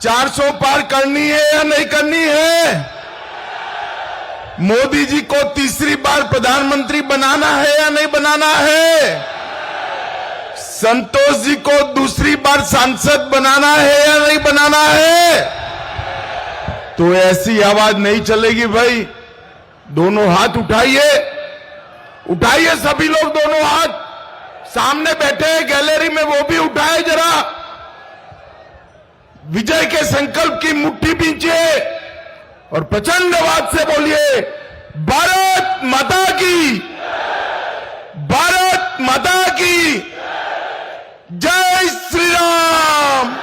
400 पार करनी है या नहीं करनी है? मोदी जी को तीसरी बार प्रधानमंत्री बनाना है या नहीं बनाना है? संतोष जी को दूसरी बार सांसद बनाना है या नहीं बनाना है? तो ऐसी आवाज नहीं चलेगी भाई। दोनों हाथ उठाइए, उठाइए सभी लोग दोनों हाथ। सामने बैठे हैं गैलरी में, वो भी उठाए जरा। विजय के संकल्प की मुट्ठी बींचिए और प्रचंड आवाज से बोलिए, भारत माता की, भारत माता की जय श्री राम,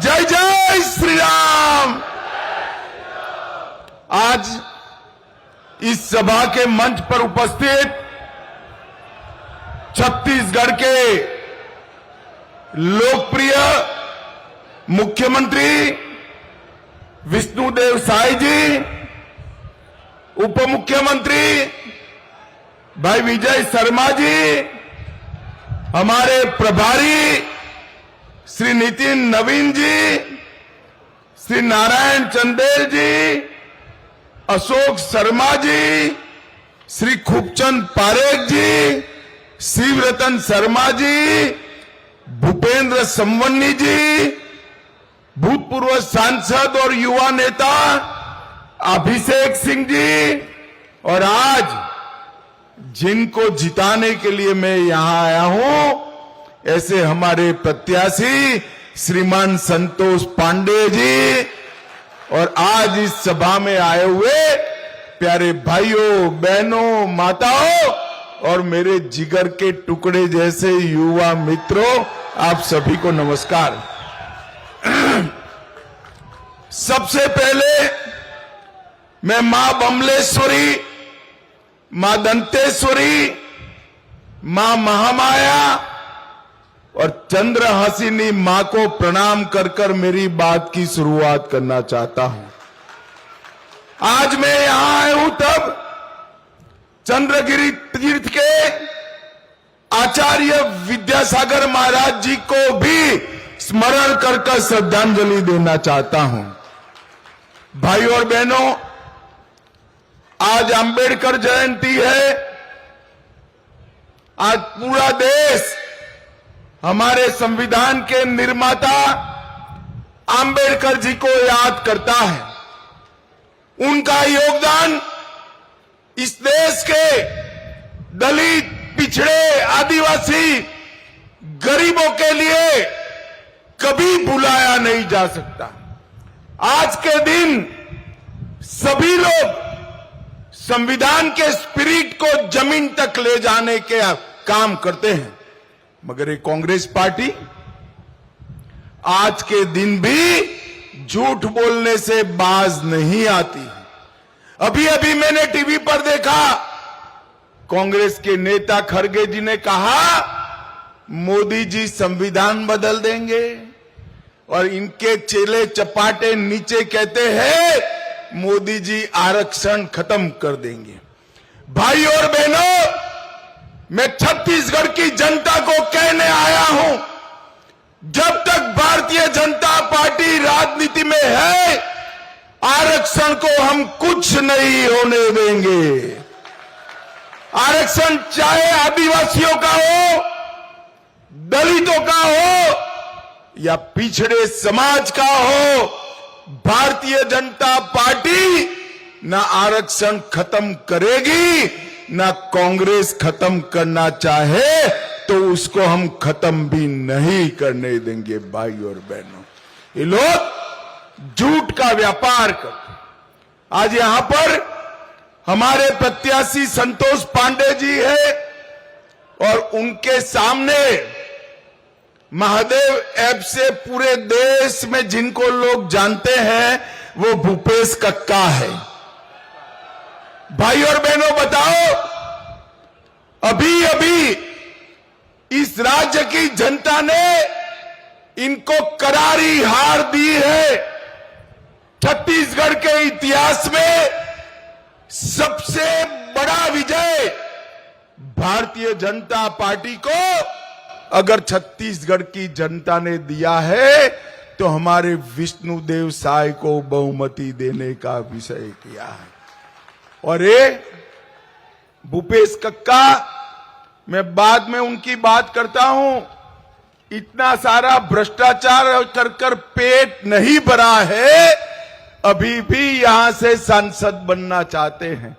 जय जय श्री राम। आज इस सभा के मंच पर उपस्थित छत्तीसगढ़ के लोकप्रिय मुख्यमंत्री विष्णुदेव साय जी, उप मुख्यमंत्री भाई विजय शर्मा जी, हमारे प्रभारी श्री नितिन नवीन जी, श्री नारायण चंदेल जी, अशोक शर्मा जी, श्री खूबचंद पारेख जी, शिवरतन शर्मा जी, भूपेंद्र संवन्नी जी, भूतपूर्व सांसद और युवा नेता अभिषेक सिंह जी, और आज जिनको जिताने के लिए मैं यहां आया हूं, ऐसे हमारे प्रत्याशी श्रीमान संतोष पांडे जी, और आज इस सभा में आए हुए प्यारे भाइयों, बहनों, माताओं और मेरे जिगर के टुकड़े जैसे युवा मित्रों, आप सभी को नमस्कार। सबसे पहले मैं मां बमलेश्वरी, मां दंतेश्वरी, मां महामाया और चंद्रहासिनी मां को प्रणाम कर कर मेरी बात की शुरुआत करना चाहता हूं। आज मैं यहां आया हूं तब चंद्रगिरी तीर्थ के आचार्य विद्यासागर महाराज जी को भी स्मरण कर कर श्रद्धांजलि देना चाहता हूं। भाइयों और बहनों, आज अंबेडकर जयंती है। आज पूरा देश हमारे संविधान के निर्माता अंबेडकर जी को याद करता है। उनका योगदान इस देश के दलित, पिछड़े, आदिवासी, गरीबों के लिए कभी भुलाया नहीं जा सकता। आज के दिन सभी लोग संविधान के स्पिरिट को जमीन तक ले जाने के काम करते हैं, मगर ये कांग्रेस पार्टी आज के दिन भी झूठ बोलने से बाज नहीं आती है। अभी अभी मैंने टीवी पर देखा, कांग्रेस के नेता खड़गे जी ने कहा मोदी जी संविधान बदल देंगे, और इनके चेले चपाटे नीचे कहते हैं मोदी जी आरक्षण खत्म कर देंगे। भाई और बहनों, मैं छत्तीसगढ़ की जनता को कहने आया हूं, जब तक भारतीय जनता पार्टी राजनीति में है, आरक्षण को हम कुछ नहीं होने देंगे। आरक्षण चाहे आदिवासियों का हो, दलितों का हो या पिछड़े समाज का हो, भारतीय जनता पार्टी ना आरक्षण खत्म करेगी, ना कांग्रेस खत्म करना चाहे तो उसको हम खत्म भी नहीं करने देंगे। भाई और बहनों, ये लोग झूठ का व्यापार करते। आज यहां पर हमारे प्रत्याशी संतोष पांडे जी है, और उनके सामने महादेव ऐप से पूरे देश में जिनको लोग जानते हैं वो भूपेश कक्का है। भाई और बहनों, बताओ, अभी अभी इस राज्य की जनता ने इनको करारी हार दी है। छत्तीसगढ़ के इतिहास में सबसे बड़ा विजय भारतीय जनता पार्टी को अगर छत्तीसगढ़ की जनता ने दिया है तो हमारे विष्णुदेव साय को बहुमति देने का विषय किया है। और ये भूपेश कक्का, मैं बाद में उनकी बात करता हूं, इतना सारा भ्रष्टाचार कर कर पेट नहीं भरा है, अभी भी यहां से सांसद बनना चाहते हैं।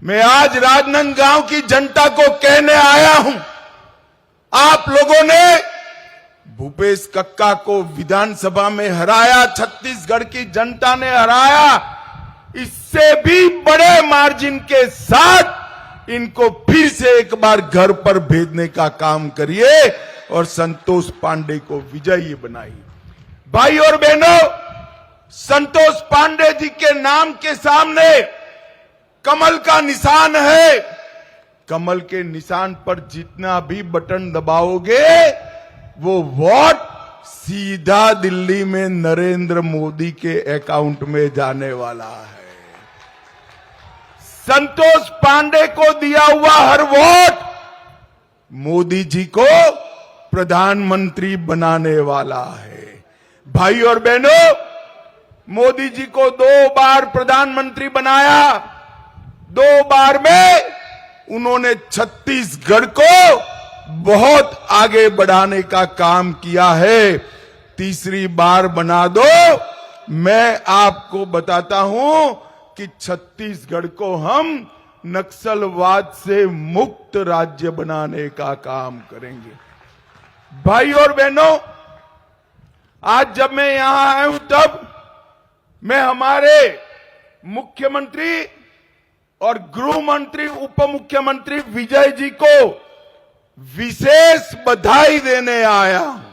मैं आज राजनांदगांव की जनता को कहने आया हूं, आप लोगों ने भूपेश कक्का को विधानसभा में हराया, छत्तीसगढ़ की जनता ने हराया, इससे भी बड़े मार्जिन के साथ इनको फिर से एक बार घर पर भेजने का काम करिए और संतोष पांडे को विजयी बनाइए। भाई और बहनों, संतोष पांडे जी के नाम के सामने कमल का निशान है। कमल के निशान पर जितना भी बटन दबाओगे वो वोट सीधा दिल्ली में नरेंद्र मोदी के अकाउंट में जाने वाला है। संतोष पांडे को दिया हुआ हर वोट मोदी जी को प्रधानमंत्री बनाने वाला है। भाई और बहनों, मोदी जी को 2 बार प्रधानमंत्री बनाया, 2 बार में उन्होंने छत्तीसगढ़ को बहुत आगे बढ़ाने का काम किया है। तीसरी बार बना दो, मैं आपको बताता हूं कि छत्तीसगढ़ को हम नक्सलवाद से मुक्त राज्य बनाने का काम करेंगे। भाई और बहनों, आज जब मैं यहां आया हूं तब मैं हमारे मुख्यमंत्री और गृह मंत्री, उप मुख्यमंत्री विजय जी को विशेष बधाई देने आया हूं।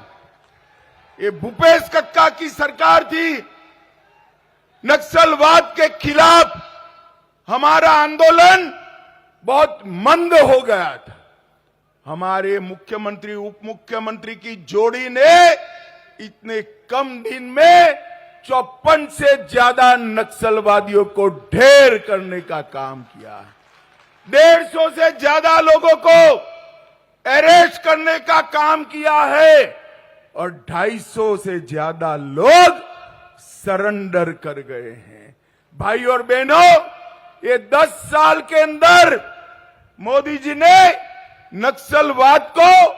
ये भूपेश कक्का की सरकार थी, नक्सलवाद के खिलाफ हमारा आंदोलन बहुत मंद हो गया था। हमारे मुख्यमंत्री, उप मुख्यमंत्री की जोड़ी ने इतने कम दिन में 54 से ज्यादा नक्सलवादियों को ढेर करने का काम किया है। 150 से ज्यादा लोगों को अरेस्ट करने का काम किया है और 250 से ज्यादा लोग सरेंडर कर गए हैं। भाई और बहनों, ये 10 साल के अंदर मोदी जी ने नक्सलवाद को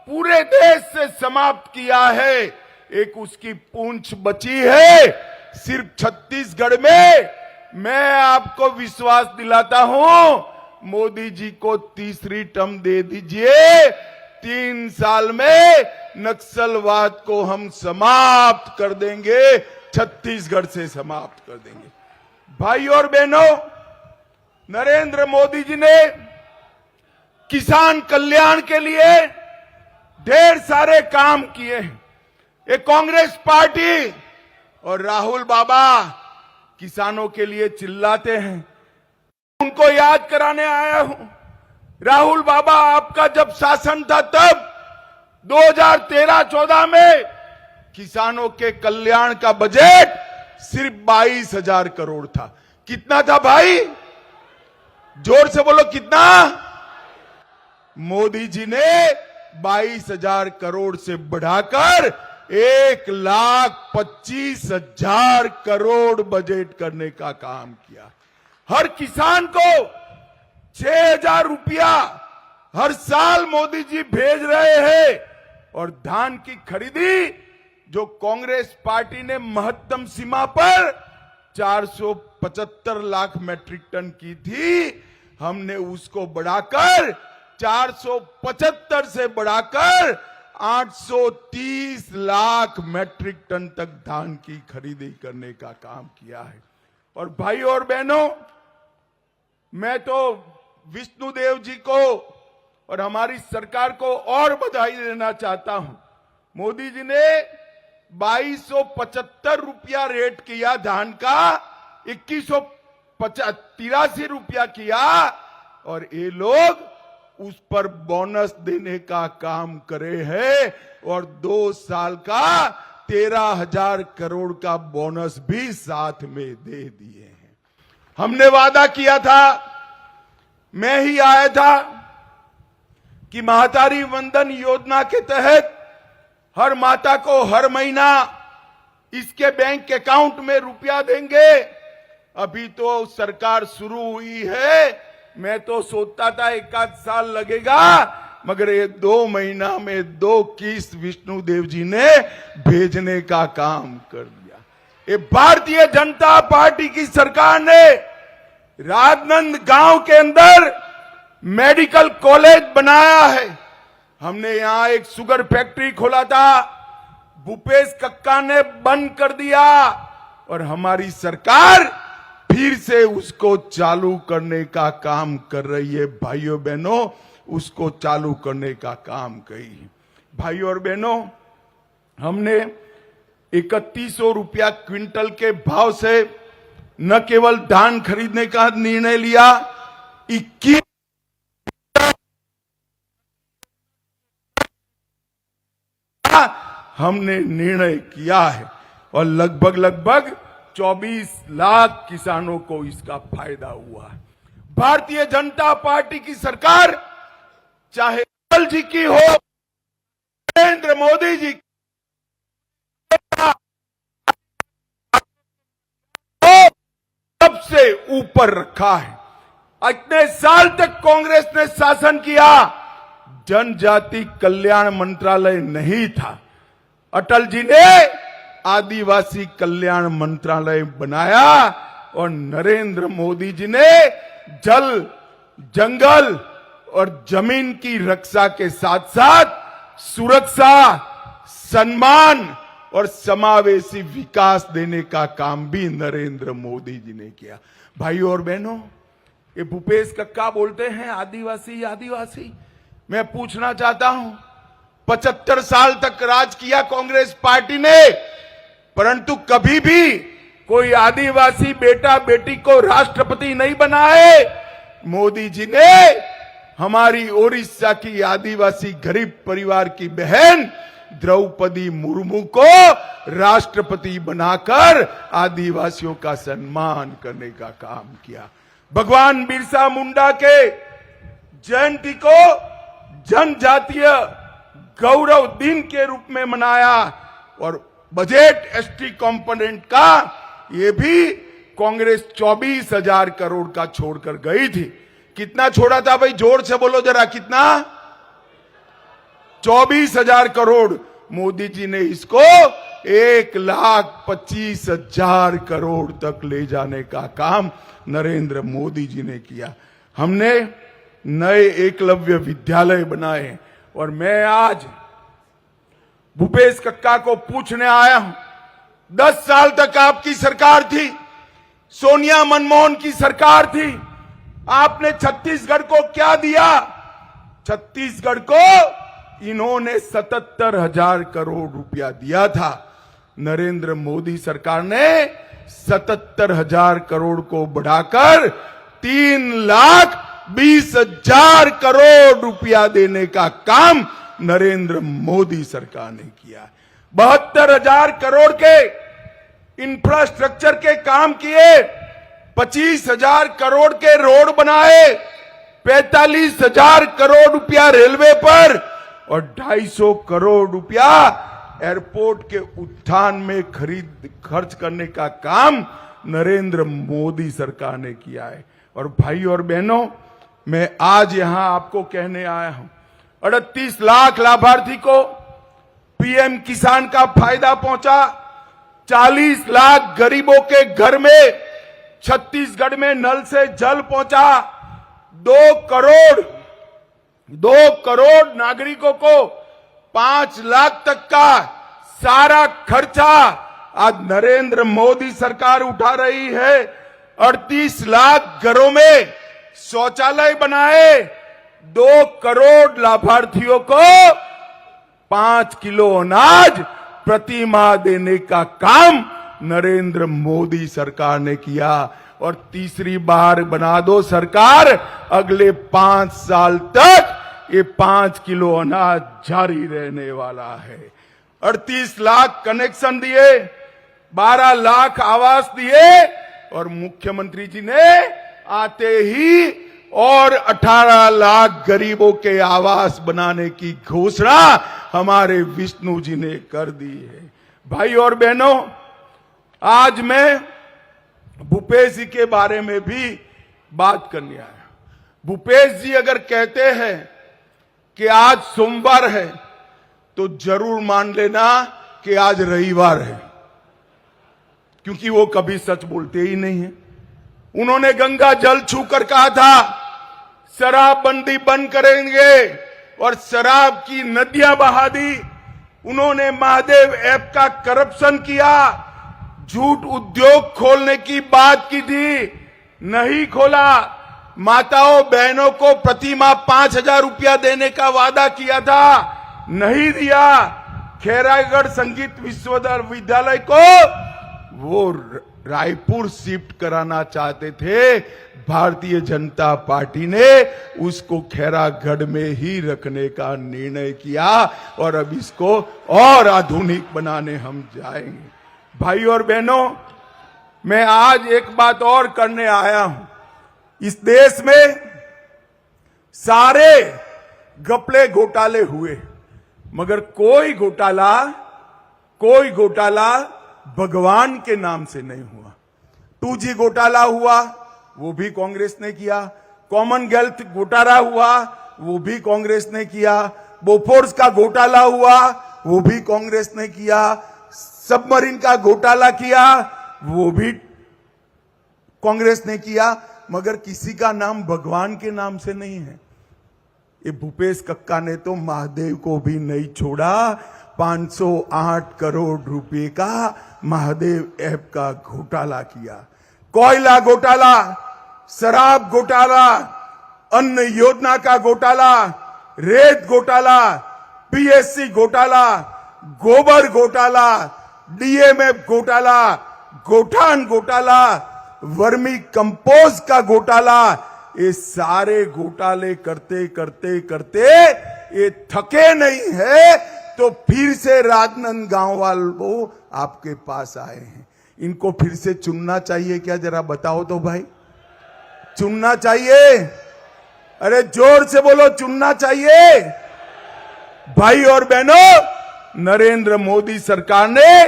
पूरे देश से समाप्त किया है। एक उसकी पूंछ बची है सिर्फ छत्तीसगढ़ में। मैं आपको विश्वास दिलाता हूं, मोदी जी को तीसरी टर्म दे दीजिए, 3 साल में नक्सलवाद को हम समाप्त कर देंगे, छत्तीसगढ़ से समाप्त कर देंगे। भाई और बहनों, नरेंद्र मोदी जी ने किसान कल्याण के लिए ढेर सारे काम किए हैं। ये कांग्रेस पार्टी और राहुल बाबा किसानों के लिए चिल्लाते हैं, उनको याद कराने आया हूं। राहुल बाबा, आपका जब शासन था तब 2013-14 में किसानों के कल्याण का बजट सिर्फ 22,000 करोड़ था। कितना था भाई? जोर से बोलो, कितना? मोदी जी ने 22,000 करोड़ से बढ़ाकर 1,25,000 करोड़ बजट करने का काम किया। हर किसान को 6,000 रुपया हर साल मोदी जी भेज रहे हैं और धान की खरीदी जो कांग्रेस पार्टी ने महत्तम सीमा पर 475 लाख मैट्रिक टन की थी, हमने उसको बढ़ाकर 475 से बढ़ाकर 830 लाख मैट्रिक टन तक धान की खरीदी करने का काम किया है। और भाई और बहनों, मैं तो विष्णुदेव जी को और हमारी सरकार को और बधाई देना चाहता हूं। मोदी जी ने 2275 रुपया रेट किया धान का, 2183 रुपया किया और ये लोग उस पर बोनस देने का काम करे हैं और 2 साल का 13,000 करोड़ का बोनस भी साथ में दे दिए हैं। हमने वादा किया था, मैं ही आया था कि महातारी वंदन योजना के तहत हर माता को हर महीना इसके बैंक अकाउंट में रुपया देंगे। अभी तो सरकार शुरू हुई है, मैं तो सोचता था 1 साल लगेगा, मगर ये 2 महीना में 2 किस्त विष्णुदेव जी ने भेजने का काम कर दिया। ये भारतीय जनता पार्टी की सरकार ने राजनंद गांव के अंदर मेडिकल कॉलेज बनाया है। हमने यहां एक शुगर फैक्ट्री खोला था, भूपेश कक्का ने बंद कर दिया, और हमारी सरकार फिर से उसको चालू करने का काम कर रही है। भाइयों बहनों, उसको चालू करने का काम करी। भाइयों और बहनों, हमने 3100 रुपया क्विंटल के भाव से न केवल धान खरीदने का निर्णय लिया, 21 हमने निर्णय किया है, और लगभग 24 लाख किसानों को इसका फायदा हुआ है। भारतीय जनता पार्टी की सरकार, चाहे अटल जी की हो, नरेंद्र मोदी जी को सबसे ऊपर रखा है। इतने साल तक कांग्रेस ने शासन किया, जनजाति कल्याण मंत्रालय नहीं था। अटल जी ने आदिवासी कल्याण मंत्रालय बनाया, और नरेंद्र मोदी जी ने जल, जंगल और जमीन की रक्षा के साथ साथ सुरक्षा, सम्मान और समावेशी विकास देने का काम भी नरेंद्र मोदी जी ने किया। भाइयों और बहनों, ये भूपेश कक्का बोलते हैं आदिवासी आदिवासी। मैं पूछना चाहता हूं, 75 साल तक राज किया कांग्रेस पार्टी ने, परंतु कभी भी कोई आदिवासी बेटा बेटी को राष्ट्रपति नहीं बनाए। मोदी जी ने हमारी ओडिशा की आदिवासी गरीब परिवार की बहन द्रौपदी मुर्मू को राष्ट्रपति बनाकर आदिवासियों का सम्मान करने का काम किया। भगवान बिरसा मुंडा के जयंती को जनजातीय गौरव दिन के रूप में मनाया, और बजट एसटी कंपोनेंट का ये भी कांग्रेस 24,000 करोड़ का छोड़कर गई थी। कितना छोड़ा था भाई, जोर से बोलो जरा, कितना? 24,000 करोड़। मोदी जी ने इसको 1,25,000 करोड़ तक ले जाने का काम नरेंद्र मोदी जी ने किया। हमने नए एकलव्य विद्यालय बनाए, और मैं आज भूपेश कक्का को पूछने आया हूं, 10 साल तक आपकी सरकार थी, सोनिया मनमोहन की सरकार थी, आपने छत्तीसगढ़ को क्या दिया? छत्तीसगढ़ को इन्होंने 77,000 करोड़ रुपया दिया था। नरेंद्र मोदी सरकार ने 77,000 करोड़ को बढ़ाकर 3,20,000 करोड़ रुपया देने का काम नरेंद्र मोदी सरकार ने किया। 72,000 करोड़ के इंफ्रास्ट्रक्चर के काम किए, 25,000 करोड़ के रोड बनाए, 45,000 करोड़ रुपया रेलवे पर, और 250 करोड़ रुपया एयरपोर्ट के उत्थान में खर्च करने का काम नरेंद्र मोदी सरकार ने किया है। और भाई और बहनों, मैं आज यहां आपको कहने आया हूं, 38 लाख लाभार्थी को पीएम किसान का फायदा पहुंचा, 40 लाख गरीबों के घर में छत्तीसगढ़ में नल से जल पहुंचा, 2 करोड़ नागरिकों को 5 लाख तक का सारा खर्चा आज नरेंद्र मोदी सरकार उठा रही है। 38 लाख घरों में शौचालय बनाए, 2 करोड़ लाभार्थियों को 5 किलो अनाज प्रति माह देने का काम नरेंद्र मोदी सरकार ने किया। और तीसरी बार बना दो सरकार, अगले 5 साल तक ये 5 किलो अनाज जारी रहने वाला है। 38 लाख कनेक्शन दिए, 12 लाख आवास दिए, और मुख्यमंत्री जी ने आते ही और 18 लाख गरीबों के आवास बनाने की घोषणा हमारे विष्णु जी ने कर दी है। भाई और बहनों, आज मैं भूपेश जी के बारे में भी बात करने आया। भूपेश जी अगर कहते हैं कि आज सोमवार है तो जरूर मान लेना कि आज रविवार है, क्योंकि वो कभी सच बोलते ही नहीं है। उन्होंने गंगा जल छूकर कहा था शराबबंदी बंद करेंगे और शराब की नदियां बहा दी। उन्होंने महादेव ऐप का करप्शन किया, झूठ उद्योग खोलने की बात की थी, नहीं खोला। माताओं बहनों को प्रति माह 5,000 रुपया देने का वादा किया था, नहीं दिया। खैरागढ़ संगीत विश्वविद्यालय को वो रायपुर शिफ्ट कराना चाहते थे, भारतीय जनता पार्टी ने उसको खैरागढ़ में ही रखने का निर्णय किया और अब इसको और आधुनिक बनाने हम जाएंगे। भाई और बहनों, मैं आज एक बात और करने आया हूं। इस देश में सारे घपले घोटाले हुए, मगर कोई घोटाला भगवान के नाम से नहीं हुआ। 2G घोटाला हुआ, वो भी कांग्रेस ने किया। कॉमनवेल्थ घोटाला हुआ, वो भी कांग्रेस ने किया। बोफोर्स का घोटाला हुआ, वो भी कांग्रेस ने किया। सबमरीन का घोटाला किया, वो भी कांग्रेस ने किया, मगर किसी का नाम भगवान के नाम से नहीं है। ये भूपेश कक्का ने तो महादेव को भी नहीं छोड़ा। 508 करोड़ रुपए का महादेव ऐप का घोटाला किया, कोयला घोटाला, शराब घोटाला, अन्न योजना का घोटाला, रेत घोटाला, पीएससी घोटाला, गोबर घोटाला, डीएमएफ घोटाला, गोठान घोटाला, वर्मी कंपोस्ट का घोटाला। ये सारे घोटाले करते करते करते ये थके नहीं है, तो फिर से राजनांदगांव वालों आपके पास आए हैं। इनको फिर से चुनना चाहिए क्या? जरा बताओ तो भाई, चुनना चाहिए? अरे जोर से बोलो, चुनना चाहिए? भाई और बहनों, नरेंद्र मोदी सरकार ने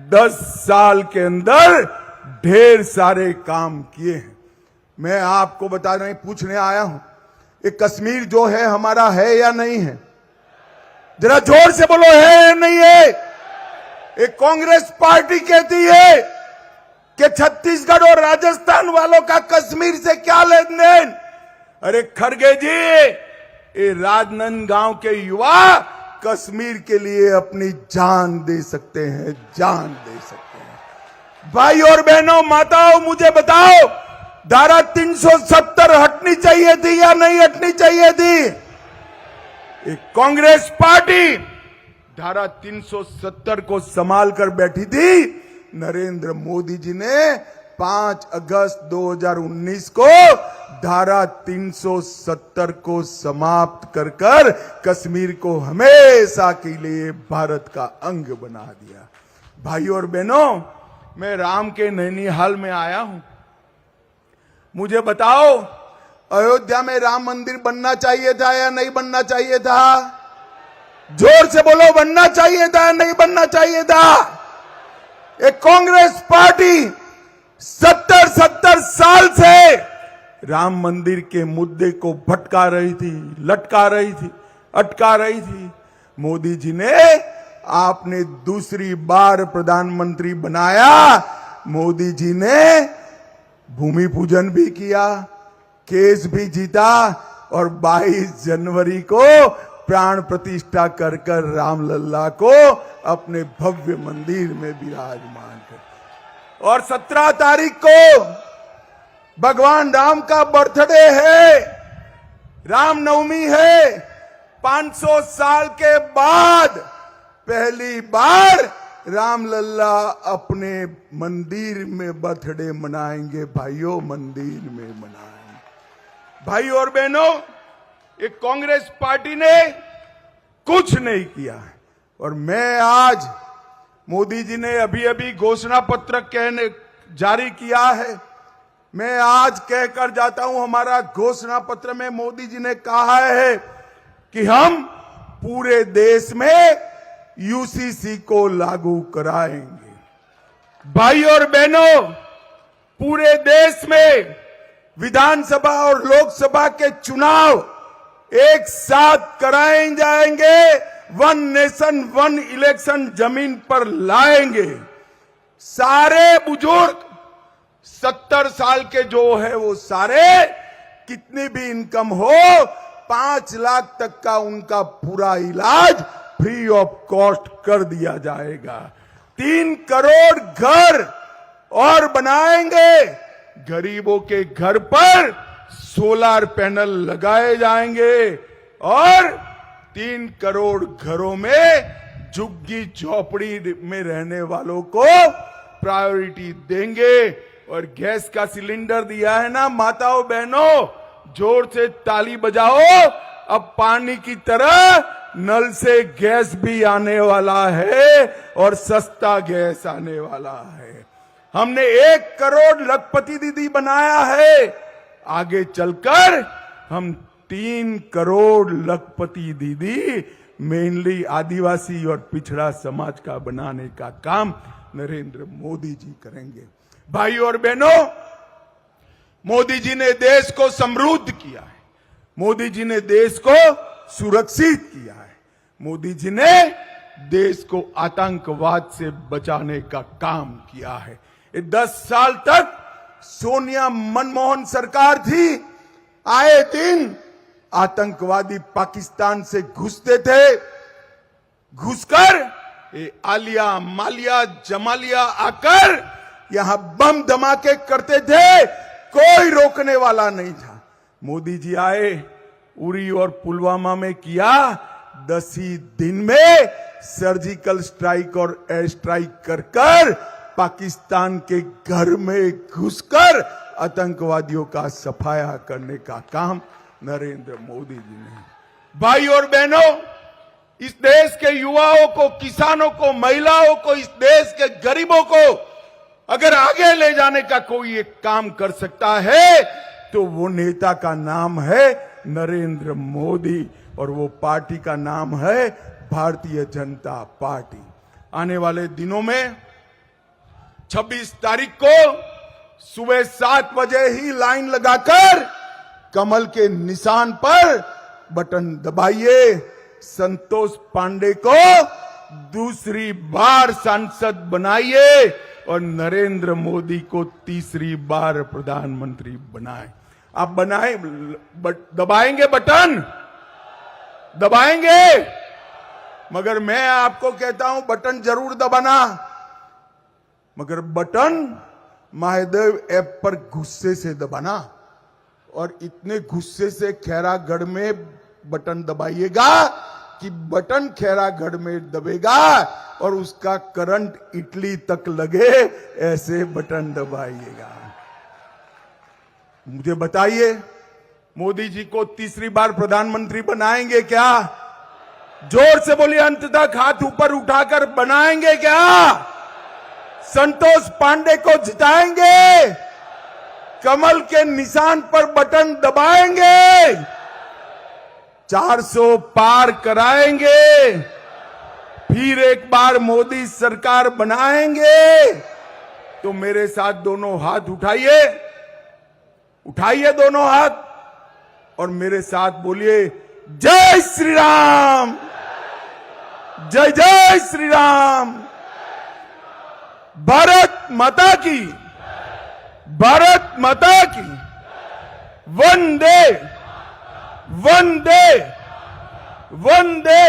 10 साल के अंदर ढेर सारे काम किए हैं। मैं आपको पूछने आया हूं, ये कश्मीर जो है हमारा है या नहीं है? जरा जोर से बोलो, है या नहीं है? ये कांग्रेस पार्टी कहती है कि छत्तीसगढ़ और राजस्थान वालों का कश्मीर से क्या लेन देन। अरे खड़गे जी, ये राजनांदगांव के युवा कश्मीर के लिए अपनी जान दे सकते हैं, जान दे सकते हैं। भाई और बहनों, माताओं, मुझे बताओ, धारा 370 हटनी चाहिए थी या नहीं हटनी चाहिए थी? एक कांग्रेस पार्टी धारा 370 को संभाल कर बैठी थी। नरेंद्र मोदी जी ने 5 अगस्त 2019 को धारा 370 को समाप्त कर कश्मीर को हमेशा के लिए भारत का अंग बना दिया। भाई और बहनों, मैं राम के नैनीहाल में आया हूं। मुझे बताओ, अयोध्या में राम मंदिर बनना चाहिए था या नहीं बनना चाहिए था? जोर से बोलो, बनना चाहिए था या नहीं बनना चाहिए था? एक कांग्रेस पार्टी 70 साल से राम मंदिर के मुद्दे को भटका रही थी, लटका रही थी, अटका रही थी। मोदी जी ने आपने दूसरी बार प्रधानमंत्री बनाया, मोदी जी ने भूमि पूजन भी किया, केस भी जीता और 22 जनवरी को प्राण प्रतिष्ठा कर रामलल्ला को अपने भव्य मंदिर में विराजमान कर। और 17 तारीख को भगवान राम का बर्थडे है, रामनवमी है। 500 साल के बाद पहली बार रामलल्ला अपने मंदिर में बर्थडे मनाएंगे। भाइयों, मंदिर में मनाएंगे। भाई और बहनों, एक कांग्रेस पार्टी ने कुछ नहीं किया है। और मैं आज, मोदी जी ने अभी अभी घोषणा पत्र जारी किया है, मैं आज कहकर जाता हूं, हमारा घोषणा पत्र में मोदी जी ने कहा है कि हम पूरे देश में यूसीसी को लागू कराएंगे। भाई और बहनों, पूरे देश में विधानसभा और लोकसभा के चुनाव एक साथ कराए जाएंगे। वन नेशन वन इलेक्शन जमीन पर लाएंगे। सारे बुजुर्ग 70 साल के जो है वो सारे, कितनी भी इनकम हो, 5 लाख तक का उनका पूरा इलाज फ्री ऑफ कॉस्ट कर दिया जाएगा। 3 करोड़ घर और बनाएंगे। गरीबों के घर पर सोलर पैनल लगाए जाएंगे और 3 करोड़ घरों में झुग्गी झोपड़ी में रहने वालों को प्रायोरिटी देंगे। और गैस का सिलेंडर दिया है ना माताओं बहनों, जोर से ताली बजाओ। अब पानी की तरह नल से गैस भी आने वाला है और सस्ता गैस आने वाला है। हमने 1 करोड़ लखपति दीदी बनाया है। आगे चलकर हम 3 करोड़ लखपति दीदी मेनली आदिवासी और पिछड़ा समाज का बनाने का काम नरेंद्र मोदी जी करेंगे। भाई और बहनों, मोदी जी ने देश को समृद्ध किया है। मोदी जी ने देश को सुरक्षित किया है। मोदी जी ने देश को आतंकवाद से बचाने का काम किया है। 10 साल तक सोनिया मनमोहन सरकार थी। आए दिन आतंकवादी पाकिस्तान से घुसते थे। घुसकर ये आलिया मालिया जमालिया आकर यहां बम धमाके करते थे। कोई रोकने वाला नहीं था। मोदी जी आए, उरी और पुलवामा में किया। 10 ही दिन में सर्जिकल स्ट्राइक और एयर स्ट्राइक कर पाकिस्तान के घर में घुसकर आतंकवादियों का सफाया करने का काम नरेंद्र मोदी जी ने। भाई और बहनों, इस देश के युवाओं को, किसानों को, महिलाओं को, इस देश के गरीबों को अगर आगे ले जाने का कोई एक काम कर सकता है तो वो नेता का नाम है नरेंद्र मोदी और वो पार्टी का नाम है भारतीय जनता पार्टी। आने वाले दिनों में 26 तारीख को सुबह 7 बजे ही लाइन लगाकर कमल के निशान पर बटन दबाइए। संतोष पांडे को दूसरी बार सांसद बनाइए और नरेंद्र मोदी को तीसरी बार प्रधानमंत्री बनाए। आप बनाए, दबाएंगे बटन, दबाएंगे। मगर मैं आपको कहता हूं बटन जरूर दबाना, मगर बटन महादेव ऐप पर गुस्से से दबाना। और इतने गुस्से से खैरागढ़ में बटन दबाइएगा कि बटन खैरागढ़ में दबेगा और उसका करंट इटली तक लगे, ऐसे बटन दबाइएगा। मुझे बताइए, मोदी जी को तीसरी बार प्रधानमंत्री बनाएंगे क्या? जोर से बोलिए, अंत तक हाथ ऊपर उठाकर बनाएंगे क्या? संतोष पांडे को जिताएंगे? कमल के निशान पर बटन दबाएंगे? 400 पार कराएंगे? फिर एक बार मोदी सरकार बनाएंगे? तो मेरे साथ दोनों हाथ उठाइए, उठाइए दोनों हाथ और मेरे साथ बोलिए, जय श्री राम, जय जय श्री राम। भारत माता की, भारत माता की। वंदे वंदे वंदे